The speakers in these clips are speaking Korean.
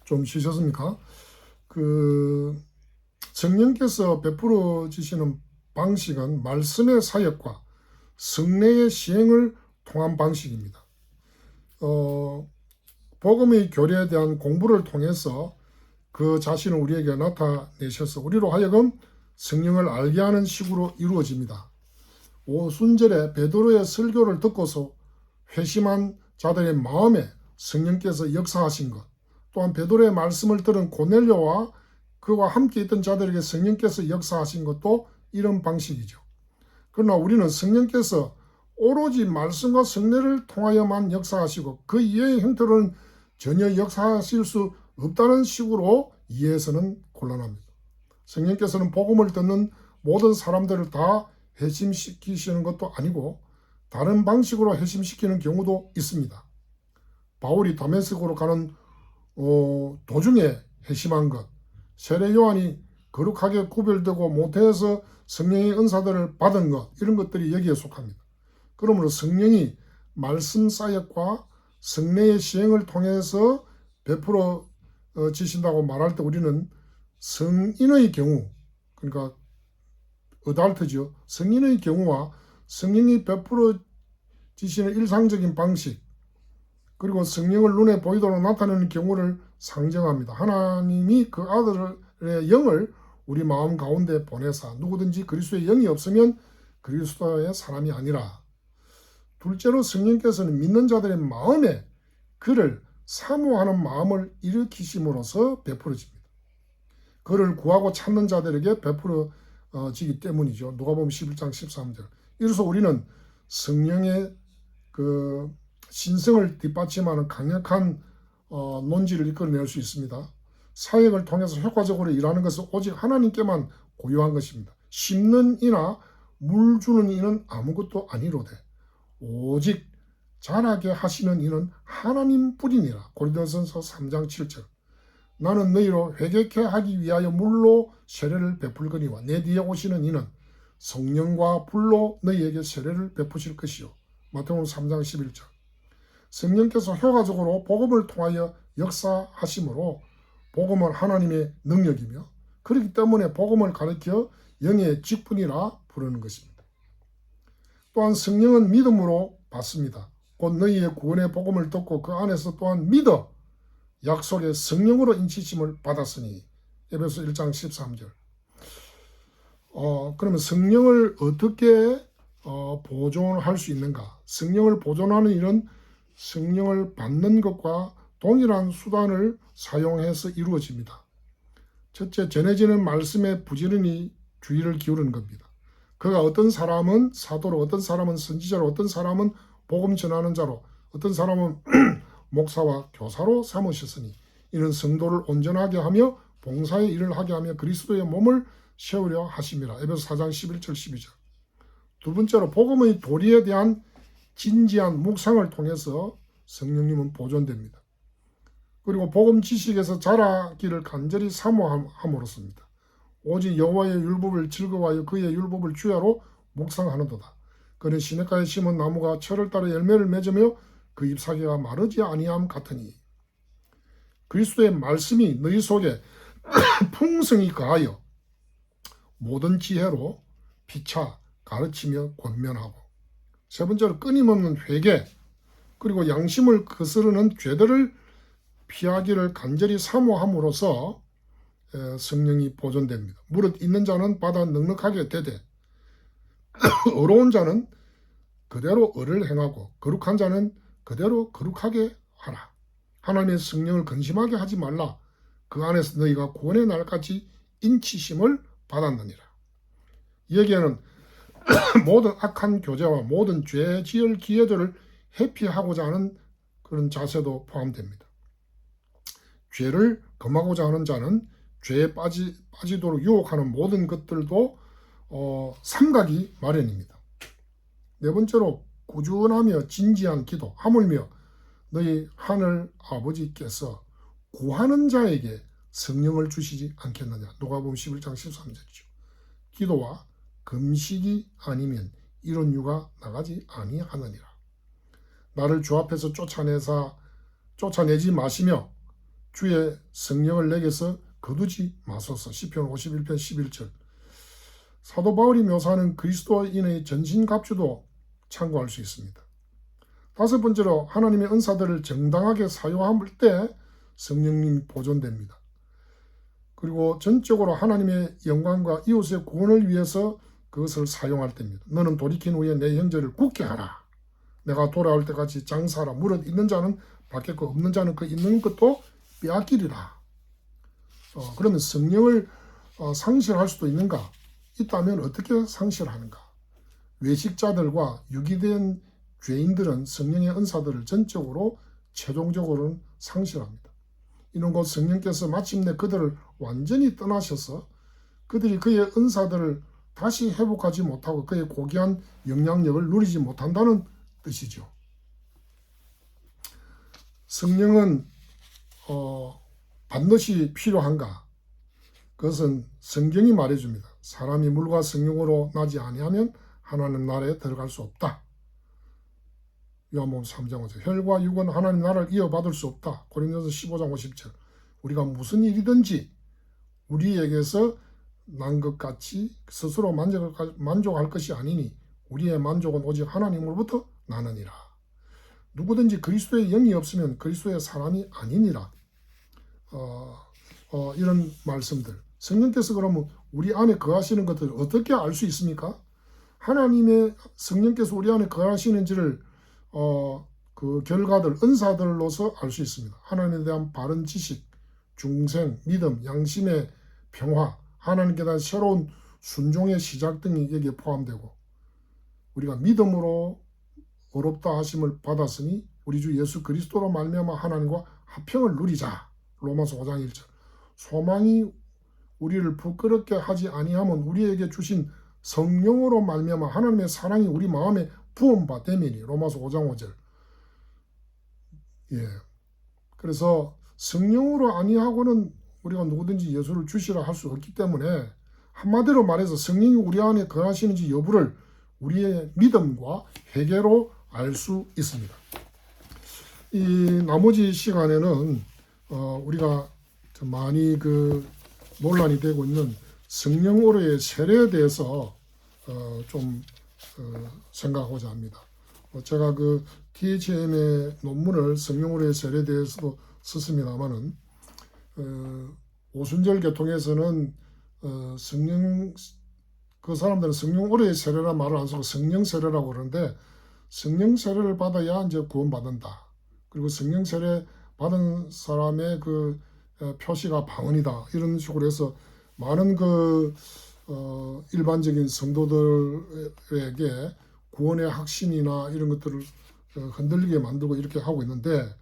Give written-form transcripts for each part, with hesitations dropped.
좀 쉬셨습니까? 성령께서 베풀어 주시는 방식은 말씀의 사역과 성례의 시행을 통한 방식입니다. 복음의 교리에 대한 공부를 통해서 그 자신을 우리에게 나타내셔서 우리로 하여금 성령을 알게 하는 식으로 이루어집니다. 오순절에 베드로의 설교를 듣고서 회심한 자들의 마음에 성령께서 역사하신 것, 또한 베드로의 말씀을 들은 고넬료와 그와 함께 있던 자들에게 성령께서 역사하신 것도 이런 방식이죠. 그러나 우리는 성령께서 오로지 말씀과 성례를 통하여만 역사하시고 그 이외의 형태로는 전혀 역사하실 수 없다는 식으로 이해해서는 곤란합니다. 성령께서는 복음을 듣는 모든 사람들을 다 회심시키시는 것도 아니고 다른 방식으로 회심시키는 경우도 있습니다. 바울이 다메섹으로 가는 도중에 회심한 것, 세례 요한이 거룩하게 구별되고 모태에서 성령의 은사들을 받은 것, 이런 것들이 여기에 속합니다. 그러므로 성령이 말씀 사역과 성례의 시행을 통해서 베풀어 지신다고 말할 때 우리는 성인의 경우, 그러니까 어달트죠. 성인의 경우와 성령이 베풀어 지시는 일상적인 방식, 그리고 성령을 눈에 보이도록 나타내는 경우를 상정합니다. 하나님이 그 아들의 영을 우리 마음 가운데 보내사 누구든지 그리스도의 영이 없으면 그리스도의 사람이 아니라, 둘째로 성령께서는 믿는 자들의 마음에 그를 사모하는 마음을 일으키심으로써 베풀어집니다. 그를 구하고 찾는 자들에게 베풀어지기 때문이죠. 누가복음 11장 13절. 이로써 우리는 성령의 신성을 뒷받침하는 강력한 논지를 이끌어낼 수 있습니다. 사역을 통해서 효과적으로 일하는 것은 오직 하나님께만 고유한 것입니다. 심는 이나 물 주는 이는 아무것도 아니로되 오직 자라게 하시는 이는 하나님 뿐이니라. 고린도전서 3장 7절. 나는 너희로 회개케 하기 위하여 물로 세례를 베풀거니와 내 뒤에 오시는 이는 성령과 불로 너희에게 세례를 베푸실 것이요. 마태복음 3장 11절. 성령께서 효과적으로 복음을 통하여 역사하심으로 복음은 하나님의 능력이며 그렇기 때문에 복음을 가르쳐 영의 직분이라 부르는 것입니다. 또한 성령은 믿음으로 받습니다. 곧 너희의 구원의 복음을 듣고 그 안에서 또한 믿어 약속의 성령으로 인치심을 받았으니. 에베소 1장 13절. 그러면 성령을 어떻게 보존할 수 있는가? 성령을 보존하는 일은 성령을 받는 것과 동일한 수단을 사용해서 이루어집니다. 첫째, 전해지는 말씀에 부지런히 주의를 기울이는 겁니다. 그가 어떤 사람은 사도로, 어떤 사람은 선지자로, 어떤 사람은 복음 전하는 자로, 어떤 사람은 목사와 교사로 삼으셨으니 이는 성도를 온전하게 하며 봉사의 일을 하게 하며 그리스도의 몸을 세우려 하심이라. 에베소 4장 11절 12절. 두 번째로 복음의 도리에 대한 진지한 묵상을 통해서 성령님은 보존됩니다. 그리고 복음 지식에서 자라기를 간절히 사모함으로써입니다. 오직 여호와의 율법을 즐거워하여 그의 율법을 주야로 묵상하는도다. 그는 시냇가에 심은 나무가 철을 따라 열매를 맺으며 그 잎사귀가 마르지 아니함 같으니. 그리스도의 말씀이 너희 속에 풍성히 가하여 모든 지혜로 피차 가르치며 권면하고. 세 번째로 끊임없는 회개, 그리고 양심을 거스르는 죄들을 피하기를 간절히 사모함으로써 성령이 보존됩니다. 무릇 있는 자는 받아 넉넉하게 되되 어려운 자는 그대로 의를 행하고 거룩한 자는 그대로 거룩하게 하라. 하나님의 성령을 근심하게 하지 말라. 그 안에서 너희가 구원의 날까지 인치심을 받았느니라. 여기에는 모든 악한 교제와 모든 죄 지을 기회들을 회피하고자 하는 그런 자세도 포함됩니다. 죄를 금하고자 하는 자는 죄에 빠지도록 유혹하는 모든 것들도 삼가기 마련입니다. 네 번째로 꾸준하며 진지한 기도, 하물며 너희 하늘 아버지께서 구하는 자에게 성령을 주시지 않겠느냐. 누가복음 11장 13절이죠. 기도와 금식이 아니면 이런 유가 나가지 아니하느니라. 나를 주 앞에서 쫓아내지 마시며 주의 성령을 내게서 거두지 마소서. 시편 51편 11절. 사도 바울이 묘사하는 그리스도인의 전신갑주도 참고할 수 있습니다. 다섯 번째로 하나님의 은사들을 정당하게 사용할 때 성령님이 보존됩니다. 그리고 전적으로 하나님의 영광과 이웃의 구원을 위해서 그것을 사용할 때입니다. 너는 돌이킨 후에 내 형제를 굳게 하라. 내가 돌아올 때까지 장사하라. 무릇 있는 자는 받겠고 없는 자는 그 있는 것도 빼앗기리라. 그러면 성령을 상실할 수도 있는가? 있다면 어떻게 상실하는가? 외식자들과 유기된 죄인들은 성령의 은사들을 전적으로 최종적으로는 상실합니다. 이는 곧 성령께서 마침내 그들을 완전히 떠나셔서 그들이 그의 은사들을 다시 회복하지 못하고 그의 고귀한 영향력을 누리지 못한다는 뜻이죠. 성령은 반드시 필요한가? 그것은 성경이 말해줍니다. 사람이 물과 성령으로 나지 아니하면 하나님 나라에 들어갈 수 없다. 요한복음 3장 5절. 혈과 육은 하나님 나라를 이어받을 수 없다. 고린도서 15장 50절. 우리가 무슨 일이든지 우리에게서 난 것 같이 스스로 만족할 것이 아니니 우리의 만족은 오직 하나님으로부터 나느니라. 누구든지 그리스도의 영이 없으면 그리스도의 사람이 아니니라. 이런 말씀들. 성령께서 그러면 우리 안에 거하시는 것들을 어떻게 알 수 있습니까? 하나님의 성령께서 우리 안에 거하시는지를 그 결과들, 은사들로서 알 수 있습니다. 하나님에 대한 바른 지식, 중생, 믿음, 양심의 평화, 하나님께 대한 새로운 순종의 시작 등이 여기에 포함되고 우리가 믿음으로 의롭다 하심을 받았으니 우리 주 예수 그리스도로 말미암아 하나님과 화평을 누리자. 로마서 5장 1절. 소망이 우리를 부끄럽게 하지 아니하면 우리에게 주신 성령으로 말미암아 하나님의 사랑이 우리 마음에 부음받음이니. 로마서 5장 5절. 그래서 성령으로 아니하고는 우리가 누구든지 예수를 주시라 할 수 없기 때문에 한마디로 말해서 성령이 우리 안에 거하시는지 여부를 우리의 믿음과 회개로 알 수 있습니다. 이 나머지 시간에는 우리가 많이 논란이 되고 있는 성령으로의 세례에 대해서 좀 생각하고자 합니다. 제가 THM의 논문을 성령으로의 세례에 대해서도 썼습니다만은 오순절 계통에서는 그 사람들은 성령으로의 세례란 말을 안 쓰고 성령 세례라고 그러는데 성령 세례를 받아야 이제 구원받는다. 그리고 성령 세례 받은 사람의 표시가 방언이다. 이런 식으로 해서 많은 일반적인 성도들에게 구원의 확신이나 이런 것들을 흔들리게 만들고 이렇게 하고 있는데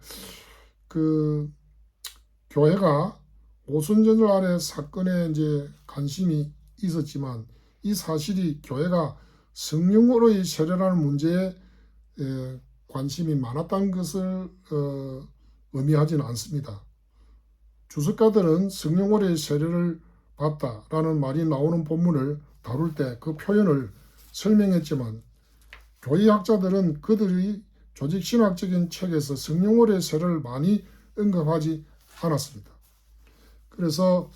교회가 오순절날의 사건에 이제 관심이 있었지만 이 사실이 교회가 성령으로의 세례라는 문제에 관심이 많았다는 것을 의미하지는 않습니다. 주석가들은 성령으로의 세례를 받다라는 말이 나오는 본문을 다룰 때 그 표현을 설명했지만 교회학자들은 그들의 조직신학적인 책에서 성령으로의 세례를 많이 언급하지 않았습니다. 그래서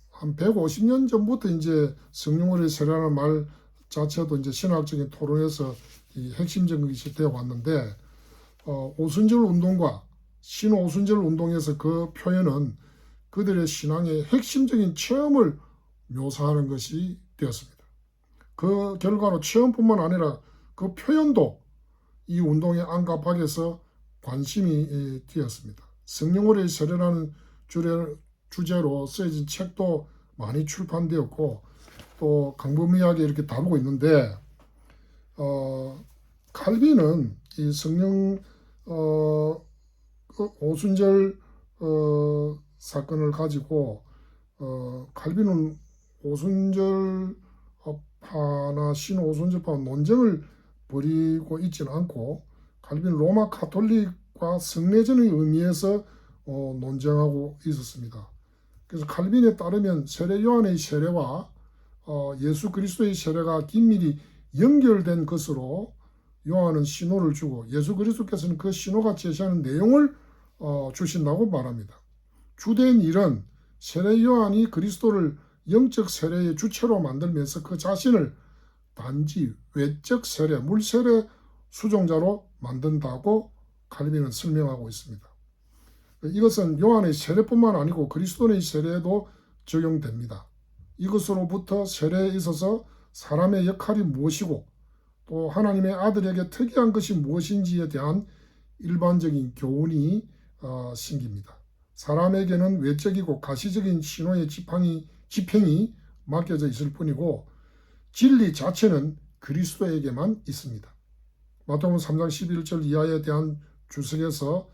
한 150년 전부터 이제 성령으로의 세례라는 말 자체도 이제 신학적인 토론에서 핵심적인 것이 되어 왔는데 오순절 운동과 신오순절 운동에서 그 표현은 그들의 신앙의 핵심적인 체험을 묘사하는 것이 되었습니다. 그 결과로 체험뿐만 아니라 그 표현도 이 운동의 안팎에서 관심이 되었습니다. 성령으로의 세례라는 주제로 쓰여진 책도 많이 출판되었고 또 강범위하게 이렇게 다루고 있는데 칼빈은 이 성령 오순절 사건을 가지고 칼빈은 오순절파나 신오순절파 논쟁을 벌이고 있지는 않고 칼빈 로마 가톨릭과 성례전의 의미에서 논쟁하고 있었습니다. 그래서 칼빈에 따르면 세례 요한의 세례와 예수 그리스도의 세례가 긴밀히 연결된 것으로 요한은 신호를 주고 예수 그리스도께서는 그 신호가 제시하는 내용을 주신다고 말합니다. 주된 일은 세례 요한이 그리스도를 영적 세례의 주체로 만들면서 그 자신을 단지 외적 세례, 물세례 수종자로 만든다고 칼빈은 설명하고 있습니다. 이것은 요한의 세례뿐만 아니고 그리스도의 세례에도 적용됩니다. 이것으로부터 세례에 있어서 사람의 역할이 무엇이고 또 하나님의 아들에게 특이한 것이 무엇인지에 대한 일반적인 교훈이 생깁니다. 사람에게는 외적이고 가시적인 신호의 집행이 맡겨져 있을 뿐이고 진리 자체는 그리스도에게만 있습니다. 마태복음 3장 11절 이하에 대한 주석에서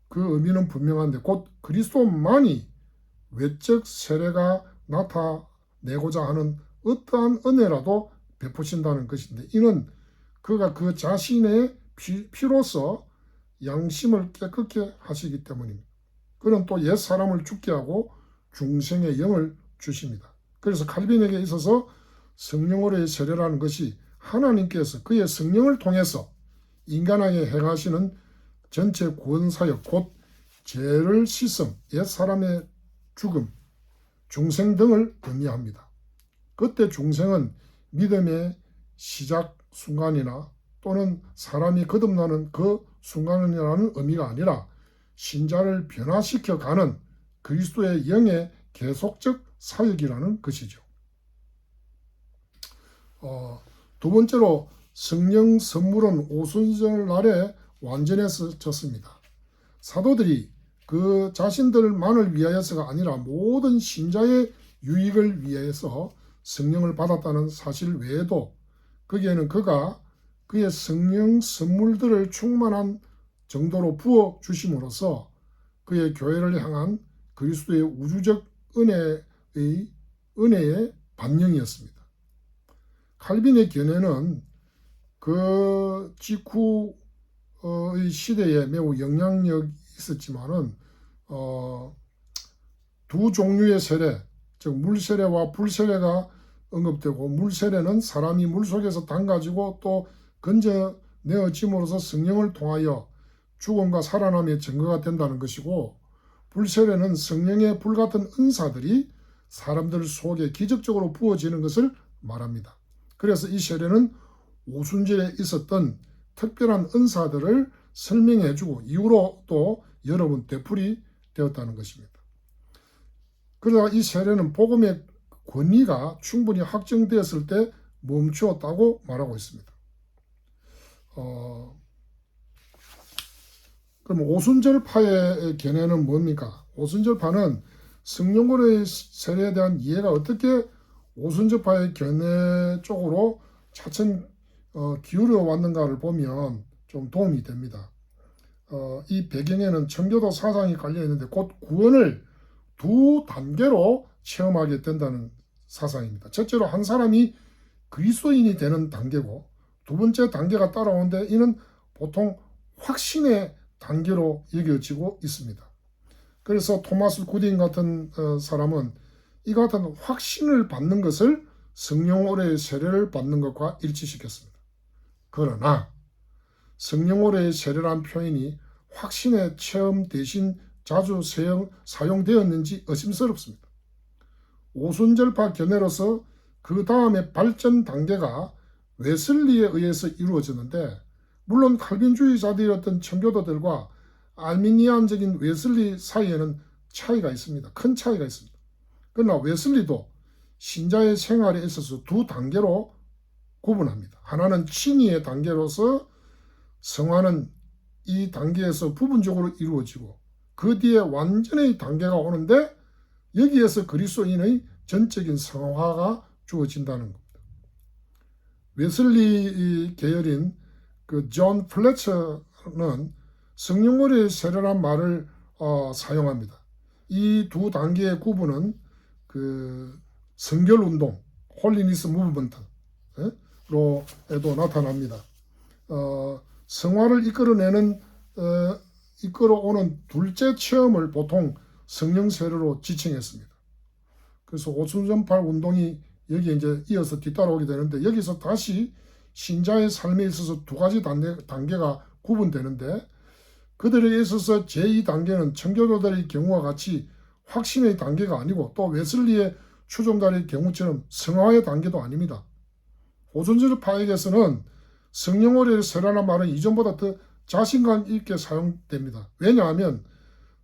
그 의미는 분명한데 곧 그리스도만이 외적 세례가 나타내고자 하는 어떠한 은혜라도 베푸신다는 것인데 이는 그가 그 자신의 피로서 양심을 깨끗게 하시기 때문입니다. 그는 또 옛사람을 죽게 하고 중생의 영을 주십니다. 그래서 칼빈에게 있어서 성령으로의 세례라는 것이 하나님께서 그의 성령을 통해서 인간에게 행하시는 전체 구원사역 곧 죄를 씻음, 옛사람의 죽음, 중생 등을 의미합니다. 그때 중생은 믿음의 시작 순간이나 또는 사람이 거듭나는 그 순간이라는 의미가 아니라 신자를 변화시켜가는 그리스도의 영의 계속적 사역이라는 것이죠. 두 번째로 성령 선물은 오순절 날에 완전해졌습니다. 사도들이 그 자신들만을 위하여서가 아니라 모든 신자의 유익을 위해서 성령을 받았다는 사실 외에도 거기에는 그가 그의 성령 선물들을 충만한 정도로 부어 주심으로써 그의 교회를 향한 그리스도의 우주적 은혜의 반영이었습니다. 칼빈의 견해는 그 직후의 시대에 매우 영향력이 있었지만은 두 종류의 세례, 즉 물세례와 불세례가 언급되고 물세례는 사람이 물속에서 담가지고 또 건져내어짐으로써 성령을 통하여 죽음과 살아남의 증거가 된다는 것이고 불세례는 성령의 불같은 은사들이 사람들 속에 기적적으로 부어지는 것을 말합니다. 그래서 이 세례는 오순절에 있었던 특별한 은사들을 설명해주고 이후로 또 여러 번 되풀이 되었다는 것입니다. 그러나 이 세례는 복음의 권위가 충분히 확정되었을 때 멈추었다고 말하고 있습니다. 그럼 오순절파의 견해는 뭡니까? 오순절파는 성령으로의 세례에 대한 이해가 어떻게 오순절파의 견해 쪽으로 차츰 기울여 왔는가를 보면 좀 도움이 됩니다. 이 배경에는 청교도 사상이 깔려 있는데 곧 구원을 두 단계로 체험하게 된다는 사상입니다. 첫째로 한 사람이 그리스도인이 되는 단계고 두 번째 단계가 따라오는데 이는 보통 확신의 단계로 여겨지고 있습니다. 그래서 토마스 구딘 같은 사람은 이 같은 확신을 받는 것을 성령 오래의 세례를 받는 것과 일치시켰습니다. 그러나 성령 오래의 세례란 표현이 확신의 체험 대신 자주 사용되었는지 의심스럽습니다. 오순절파 견해로서 그 다음에 발전 단계가 웨슬리에 의해서 이루어졌는데 물론 칼빈주의자들이었던 청교도들과 알미니안적인 웨슬리 사이에는 차이가 있습니다. 큰 차이가 있습니다. 그러나 웨슬리도 신자의 생활에 있어서 두 단계로 구분합니다. 하나는 칭의의 단계로서 성화는 이 단계에서 부분적으로 이루어지고 그 뒤에 완전의 단계가 오는데 여기에서 그리스도인의 전적인 성화가 주어진다는 겁니다. 웨슬리 계열인 그 존 플래처는 성령 오래의 세례란 말을 사용합니다. 이 두 단계의 구분은 그 성결 운동, 홀리니스 무브먼트로 에도 나타납니다. 성화를 이끌어오는 둘째 체험을 보통 성령 세례로 지칭했습니다. 그래서 오순절파 운동이 여기에 이제 이어서 뒤따라오게 되는데 여기서 다시 신자의 삶에 있어서 두 가지 단계가 구분되는데 그들에 있어서 제2단계는 청교도들의 경우와 같이 확신의 단계가 아니고 또 웨슬리의 추종자의 경우처럼 성화의 단계도 아닙니다. 오순절파에게서는 성령 오래의 세례라는 말은 이전보다 더 자신감 있게 사용됩니다. 왜냐하면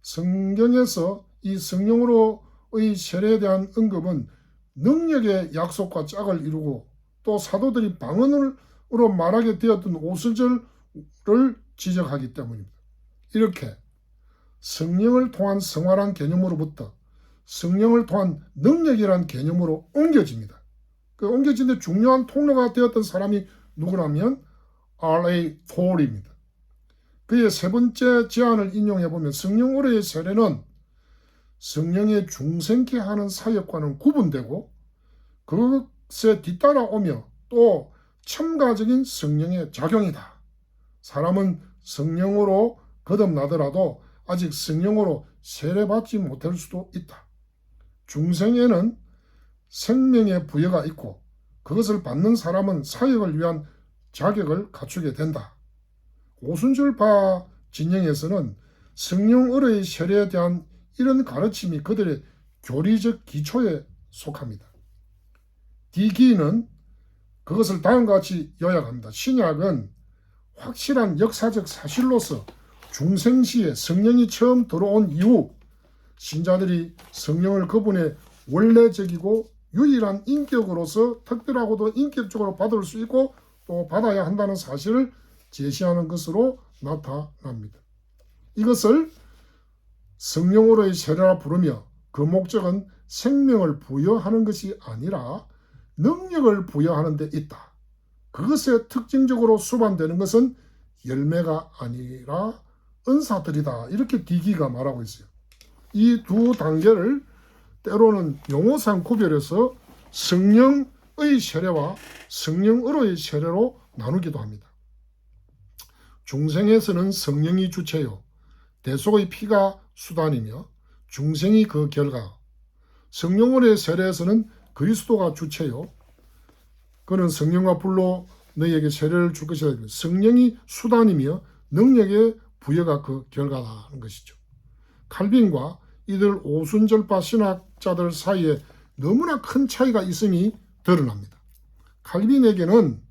성경에서 이 성령으로의 세례에 대한 언급은 능력의 약속과 짝을 이루고 또 사도들이 방언으로 말하게 되었던 오순절을 지적하기 때문입니다. 이렇게 성령을 통한 성화란 개념으로부터 성령을 통한 능력이란 개념으로 옮겨집니다. 그 옮겨지는데 중요한 통로가 되었던 사람이 누구라면 R.A. 톨입니다. 그의 세 번째 제안을 인용해보면 성령 오래의 세례는 성령의 중생케 하는 사역과는 구분되고 그것에 뒤따라오며 또 첨가적인 성령의 작용이다. 사람은 성령으로 거듭나더라도 아직 성령으로 세례받지 못할 수도 있다. 중생에는 생명의 부여가 있고 그것을 받는 사람은 사역을 위한 자격을 갖추게 된다. 오순절파 진영에서는 성령 어뢰의 세례에 대한 이런 가르침이 그들의 교리적 기초에 속합니다. 디기는 그것을 다음과 같이 요약합니다. 신약은 확실한 역사적 사실로서 중생시에 성령이 처음 들어온 이후 신자들이 성령을 그분의 원래적이고 유일한 인격으로서 특별하고도 인격적으로 받을 수 있고 또 받아야 한다는 사실을 제시하는 것으로 나타납니다. 이것을 성령으로의 세례라 부르며 그 목적은 생명을 부여하는 것이 아니라 능력을 부여하는 데 있다. 그것에 특징적으로 수반되는 것은 열매가 아니라 은사들이다. 이렇게 디기가 말하고 있어요. 이 두 단계를 때로는 용어상 구별해서 성령의 세례와 성령으로의 세례로 나누기도 합니다. 중생에서는 성령이 주체요 대속의 피가 수단이며 중생이 그 결과, 성령으로의 세례에서는 그리스도가 주체요 그는 성령과 불로 너희에게 세례를 줄 것이다. 성령이 수단이며 능력의 부여가 그 결과라는 것이죠. 칼빈과 이들 오순절파 신학자들 사이에 너무나 큰 차이가 있음이 드러납니다. 칼빈에게는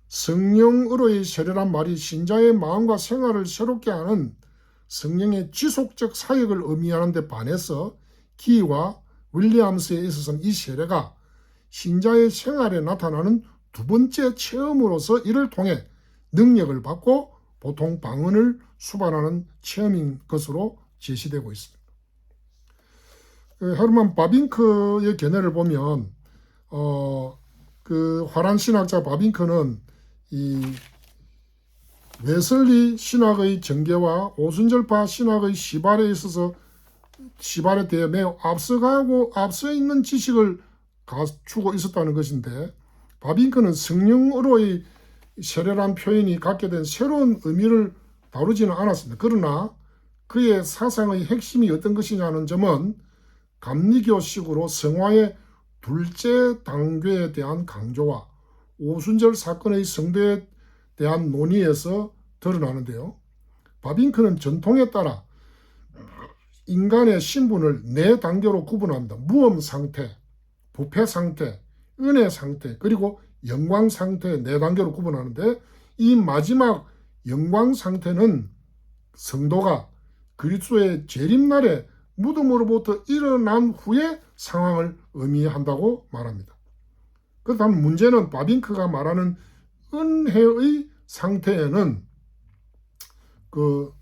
성령으로의 세례란 말이 신자의 마음과 생활을 새롭게 하는 성령의 지속적 사역을 의미하는 데 반해서 키와 윌리엄스에 있어서는 이 세례가 신자의 생활에 나타나는 두 번째 체험으로서 이를 통해 능력을 받고 보통 방언을 수반하는 체험인 것으로 제시되고 있습니다. 헤르만 바빙크의 견해를 보면 그 화란 신학자 바빙크는 이 웨슬리 신학의 전개와 오순절파 신학의 시발에 있어서 시발에 대해 매우 앞서 있는 지식을 갖추고 있었다는 것인데 바빙크는 성령으로의 세례란 표현이 갖게 된 새로운 의미를 다루지는 않았습니다. 그러나 그의 사상의 핵심이 어떤 것이냐는 점은 감리교식으로 성화의 둘째 단계에 대한 강조와 오순절 사건의 성도에 대한 논의에서 드러나는데요. 바빙크는 전통에 따라 인간의 신분을 네 단계로 구분합니다. 무엄 상태, 부패 상태, 은혜 상태, 그리고 영광 상태 네 단계로 구분하는데 이 마지막 영광 상태는 성도가 그리스도의 재림날에 무덤으로부터 일어난 후의 상황을 의미한다고 말합니다. 그렇다면 문제는 바빙크가 말하는 은혜의 상태에는 그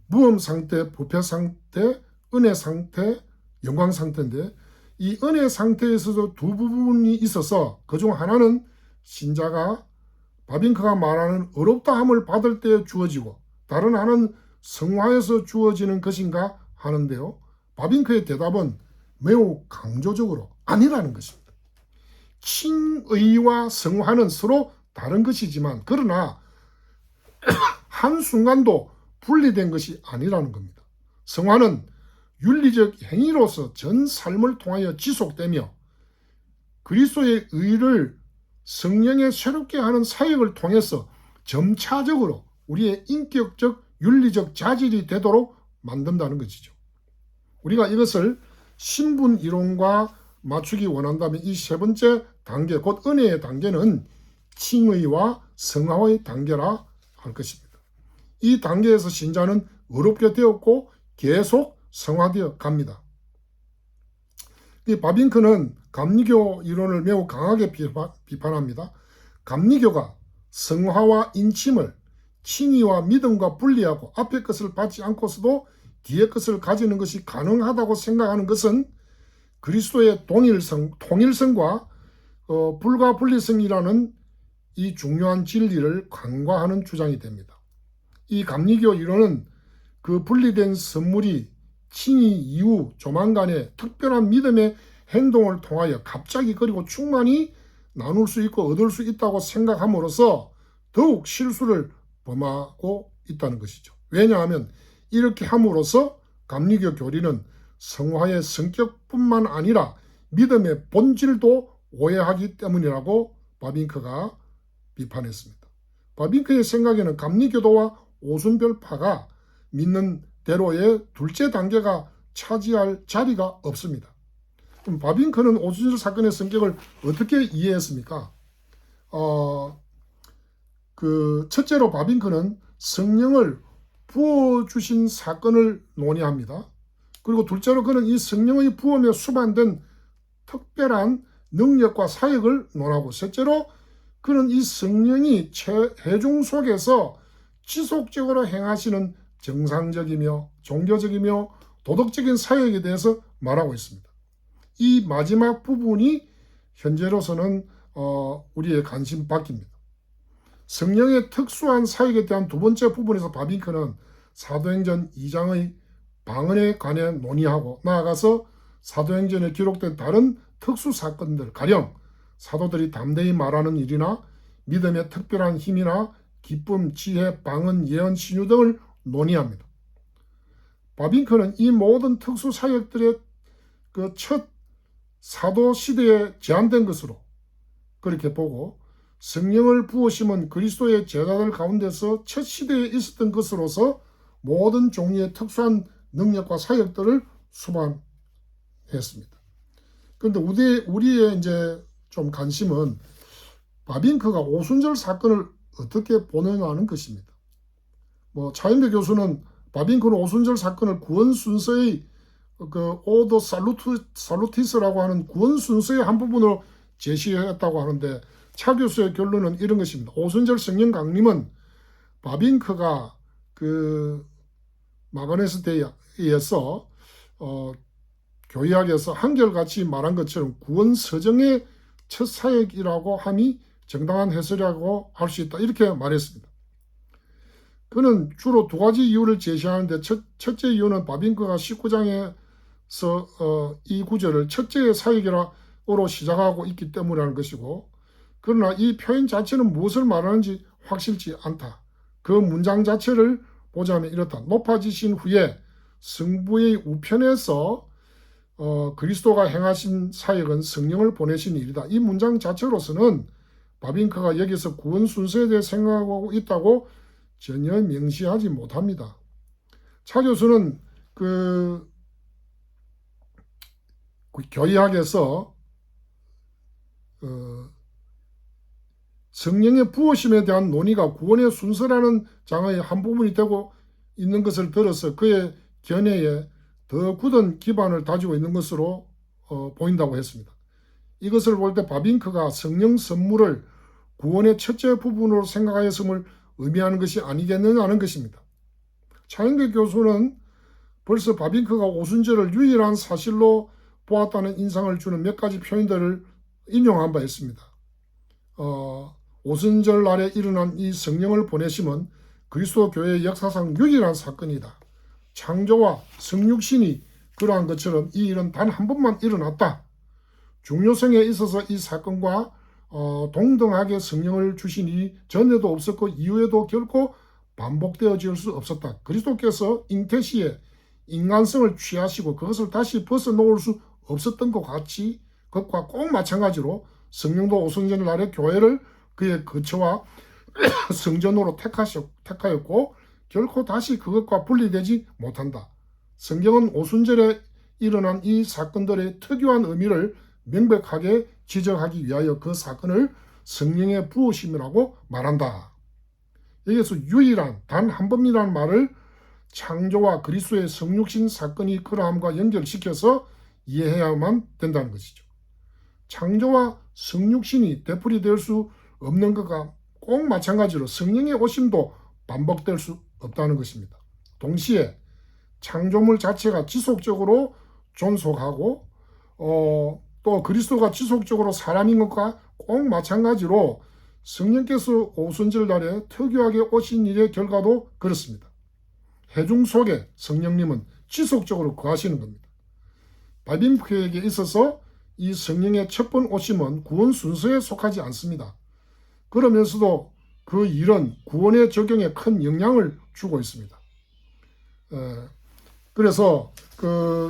무엄 상태, 부패 상태, 은혜 상태, 영광 상태인데 이 은혜 상태에서도 두 부분이 있어서 그중 하나는 신자가 바빙크가 말하는 어렵다함을 받을 때 주어지고 다른 하나는 성화에서 주어지는 것인가 하는데요. 바빙크의 대답은 매우 강조적으로 아니라는 것입니다. 칭의와 성화는 서로 다른 것이지만 그러나 한순간도 분리된 것이 아니라는 겁니다. 성화는 윤리적 행위로서 전 삶을 통하여 지속되며 그리스도의 의를 성령의 새롭게 하는 사역을 통해서 점차적으로 우리의 인격적 윤리적 자질이 되도록 만든다는 것이죠. 우리가 이것을 신분 이론과 맞추기 원한다면 이 세 번째 단계, 곧 은혜의 단계는 칭의와 성화의 단계라 할 것입니다. 이 단계에서 신자는 의롭게 되었고 계속 성화되어 갑니다. 이 바빙크는 감리교 이론을 매우 강하게 비판합니다. 감리교가 성화와 인침을 칭의와 믿음과 분리하고 앞의 것을 받지 않고서도 뒤의 것을 가지는 것이 가능하다고 생각하는 것은 그리스도의 통일성과 불가분리성이라는 이 중요한 진리를 간과하는 주장이 됩니다. 이 감리교 이론은 그 분리된 선물이 칭의 이후 조만간에 특별한 믿음의 행동을 통하여 갑자기 그리고 충만히 나눌 수 있고 얻을 수 있다고 생각함으로써 더욱 실수를 범하고 있다는 것이죠. 왜냐하면 이렇게 함으로써 감리교 교리는 성화의 성격뿐만 아니라 믿음의 본질도 오해하기 때문이라고 바빙크가 비판했습니다. 바빙크의 생각에는 감리교도와 오순별파가 믿는 대로의 둘째 단계가 차지할 자리가 없습니다. 그럼 바빙크는 오순절 사건의 성격을 어떻게 이해했습니까? 첫째로 바빙크는 성령을 부어주신 사건을 논의합니다. 그리고 둘째로 그는 이 성령의 부음에 수반된 특별한 능력과 사역을 논하고, 셋째로 그는 이 성령이 회중 속에서 지속적으로 행하시는 정상적이며 종교적이며 도덕적인 사역에 대해서 말하고 있습니다. 이 마지막 부분이 현재로서는 우리의 관심 밖입니다. 성령의 특수한 사역에 대한 두 번째 부분에서 바빙크는 사도행전 2장의 방언에 관해 논의하고, 나아가서 사도행전에 기록된 다른 특수 사건들, 가령 사도들이 담대히 말하는 일이나 믿음의 특별한 힘이나 기쁨, 지혜, 방언, 예언, 신유 등을 논의합니다. 바빙크는 이 모든 특수 사역들의 그 첫 사도 시대에 제한된 것으로 그렇게 보고, 성령을 부으심은 그리스도의 제자들 가운데서 첫 시대에 있었던 것으로서 모든 종류의 특수한 능력과 사역들을 수반했습니다. 그런데 우리의 이제 좀 관심은 바빙크가 오순절 사건을 어떻게 보느냐는 것입니다. 차인배 교수는 바빙크는 오순절 사건을 구원 순서의 오더 살루티스라고 하는 구원 순서의 한 부분으로 제시했다고 하는데, 차 교수의 결론은 이런 것입니다. 오순절 성령 강림은 바빙크가 마그네스 데이에서 교의학에서 한결같이 말한 것처럼 구원 서정의 첫 사역이라고 함이 정당한 해설이라고 할 수 있다, 이렇게 말했습니다. 그는 주로 두 가지 이유를 제시하는데, 첫째 이유는 바빙크가 19장에서 이 구절을 첫째의 사역으로 시작하고 있기 때문이라는 것이고, 그러나 이 표현 자체는 무엇을 말하는지 확실치 않다. 그 문장 자체를 보자면 이렇다. 높아지신 후에 성부의 우편에서 그리스도가 행하신 사역은 성령을 보내신 일이다. 이 문장 자체로서는 바빙크가 여기서 구원 순서에 대해 생각하고 있다고 전혀 명시하지 못합니다. 차 교수는 교의학에서 성령의 부으심에 대한 논의가 구원의 순서라는 장의 한 부분이 되고 있는 것을 들어서 그의 견해에 더 굳은 기반을 다지고 있는 것으로 보인다고 했습니다. 이것을 볼 때 바빙크가 성령 선물을 구원의 첫째 부분으로 생각하였음을 의미하는 것이 아니겠느냐는 것입니다. 차인배 교수는 벌써 바빙크가 오순절을 유일한 사실로 보았다는 인상을 주는 몇 가지 표현들을 인용한 바 있습니다. 오순절 날에 일어난 이 성령을 보내심은 그리스도 교회의 역사상 유일한 사건이다. 창조와 성육신이 그러한 것처럼 이 일은 단 한 번만 일어났다. 중요성에 있어서 이 사건과 동등하게 성령을 주신 이 전에도 없었고 이후에도 결코 반복되어질 수 없었다. 그리스도께서 잉태 시에 인간성을 취하시고 그것을 다시 벗어놓을 수 없었던 것 같이, 그것과 꼭 마찬가지로 성령도 오순절 날에 교회를 그의 거처와 성전으로 택하였고 결코 다시 그것과 분리되지 못한다. 성경은 오순절에 일어난 이 사건들의 특유한 의미를 명백하게 지적하기 위하여 그 사건을 성령의 부으심이라고 말한다. 여기서 유일한 단 한 번이라는 말을 창조와 그리스도의 성육신 사건이 그러함과 연결시켜서 이해해야만 된다는 것이죠. 창조와 성육신이 되풀이될 수 없는 것과 꼭 마찬가지로 성령의 오심도 반복될 수 없다는 것입니다. 동시에 창조물 자체가 지속적으로 존속하고 또 그리스도가 지속적으로 사람인 것과 꼭 마찬가지로 성령께서 오순절 날에 특유하게 오신 일의 결과도 그렇습니다. 해중 속에 성령님은 지속적으로 거하시는 겁니다. 바빈크에게 있어서 이 성령의 첫 번 오심은 구원 순서에 속하지 않습니다. 그러면서도 그 일은 구원의 적용에 큰 영향을 주고 있습니다. 그래서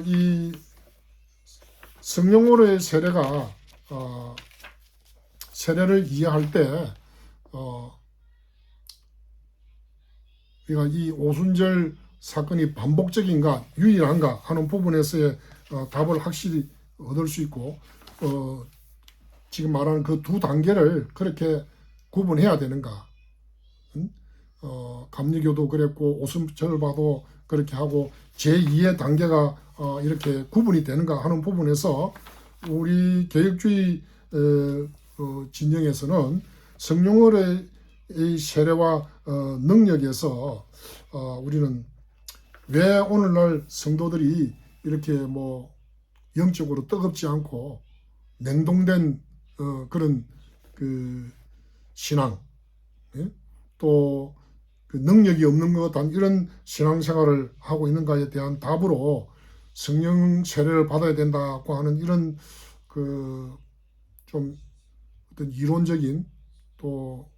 이 성령으로의 세례가 세례를 이해할 때 우리가 이 오순절 사건이 반복적인가 유일한가 하는 부분에서의 답을 확실히 얻을 수 있고 지금 말하는 그 두 단계를 그렇게 구분해야 되는가. 감리교도 그랬고 오순절봐도 그렇게 하고 제2의 단계가 이렇게 구분이 되는가 하는 부분에서 우리 개혁주의 진영에서는 성령의 세례와 능력에서 우리는 왜 오늘날 성도들이 이렇게 뭐 영적으로 뜨겁지 않고 냉동된 그런 그 신앙, 예? 또 그 능력이 없는 것 같은 이런 신앙생활을 하고 있는가에 대한 답으로 성령 세례를 받아야 된다고 하는 이런 그 좀 어떤 이론적인 또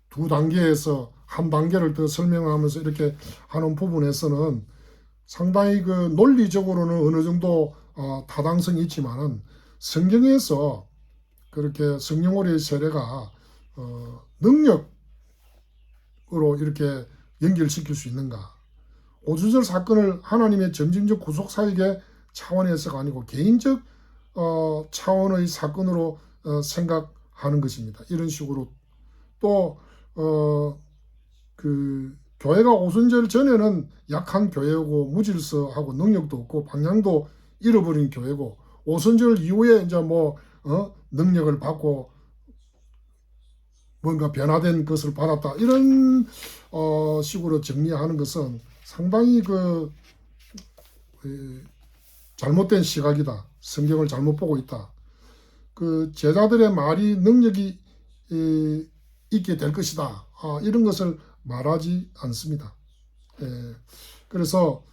두 단계에서 한 단계를 더 설명하면서 이렇게 하는 부분에서는 상당히 그 논리적으로는 어느 정도 타당성이 있지만은 성경에서 그렇게 성령으로의 세례가 능력으로 이렇게 연결시킬 수 있는가? 오순절 사건을 하나님의 점진적 구속 사역의 차원에서가 아니고 개인적 차원의 사건으로 생각하는 것입니다. 이런 식으로 또 그 교회가 오순절 전에는 약한 교회고 무질서하고 능력도 없고 방향도 잃어버린 교회고 오순절 이후에 이제 뭐 능력을 받고 뭔가 변화된 것을 받았다 이런 식으로 정리하는 것은 상당히 잘못된 시각이다. 성경을 잘못 보고 있다. 그 제자들의 말이 능력이 있게 될 것이다. 이런 것을 말하지 않습니다. 그래서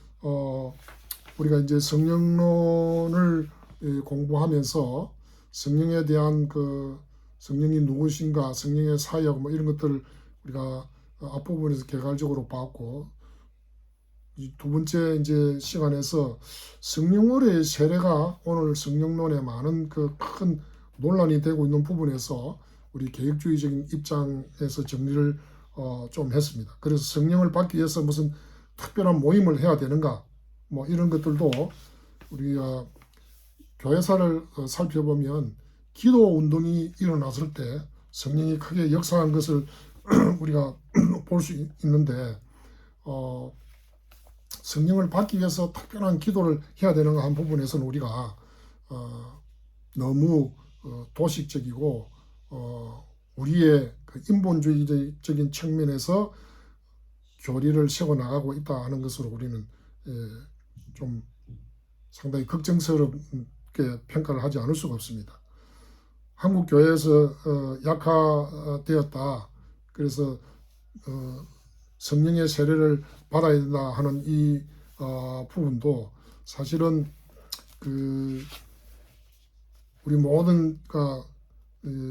우리가 이제 성령론을 공부하면서 성령에 대한 그 성령이 누구신가, 성령의 사역 뭐 이런 것들을 우리가 앞부분에서 개괄적으로 봤고 이 두 번째 이제 시간에서 성령으로의 세례가 오늘 성령론에 많은 그 큰 논란이 되고 있는 부분에서 우리 개혁주의적인 입장에서 정리를 좀 했습니다. 그래서 성령을 받기 위해서 무슨 특별한 모임을 해야 되는가 뭐 이런 것들도 우리가 교회사를 살펴보면 기도 운동이 일어났을 때 성령이 크게 역사한 것을 우리가 볼 수 있는데 성령을 받기 위해서 특별한 기도를 해야 되는가 한 부분에서는 우리가 너무 도식적이고 우리의 그 인본주의적인 측면에서 교리를 세워나가고 있다 하는 것으로 우리는 좀 상당히 걱정스럽게 평가를 하지 않을 수가 없습니다. 한국 교회에서 약화되었다. 그래서 성령의 세례를 받아야 된다 하는 이 부분도 사실은 그 우리 모든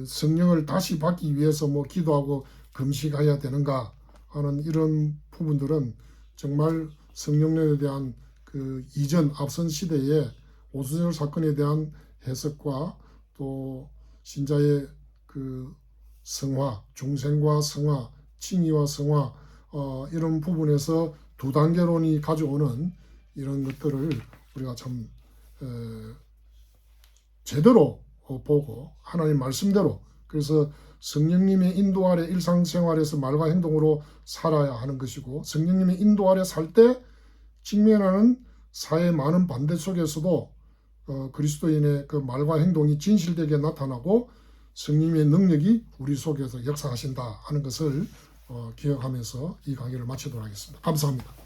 성령을 다시 받기 위해서 뭐 기도하고 금식해야 되는가 하는 이런 부분들은 정말 성령론에 대한 그 이전 앞선 시대의 오순절 사건에 대한 해석과 또 신자의 그 성화, 중생과 성화, 칭의와 성화 이런 부분에서 두 단계론이 가져오는 이런 것들을 우리가 참 제대로 보고 하나님 말씀대로, 그래서 성령님의 인도 아래 일상생활에서 말과 행동으로 살아야 하는 것이고, 성령님의 인도 아래 살 때 직면하는 사회의 많은 반대 속에서도 그리스도인의 그 말과 행동이 진실되게 나타나고 성령님의 능력이 우리 속에서 역사하신다 하는 것을 기억하면서 이 강의를 마치도록 하겠습니다. 감사합니다.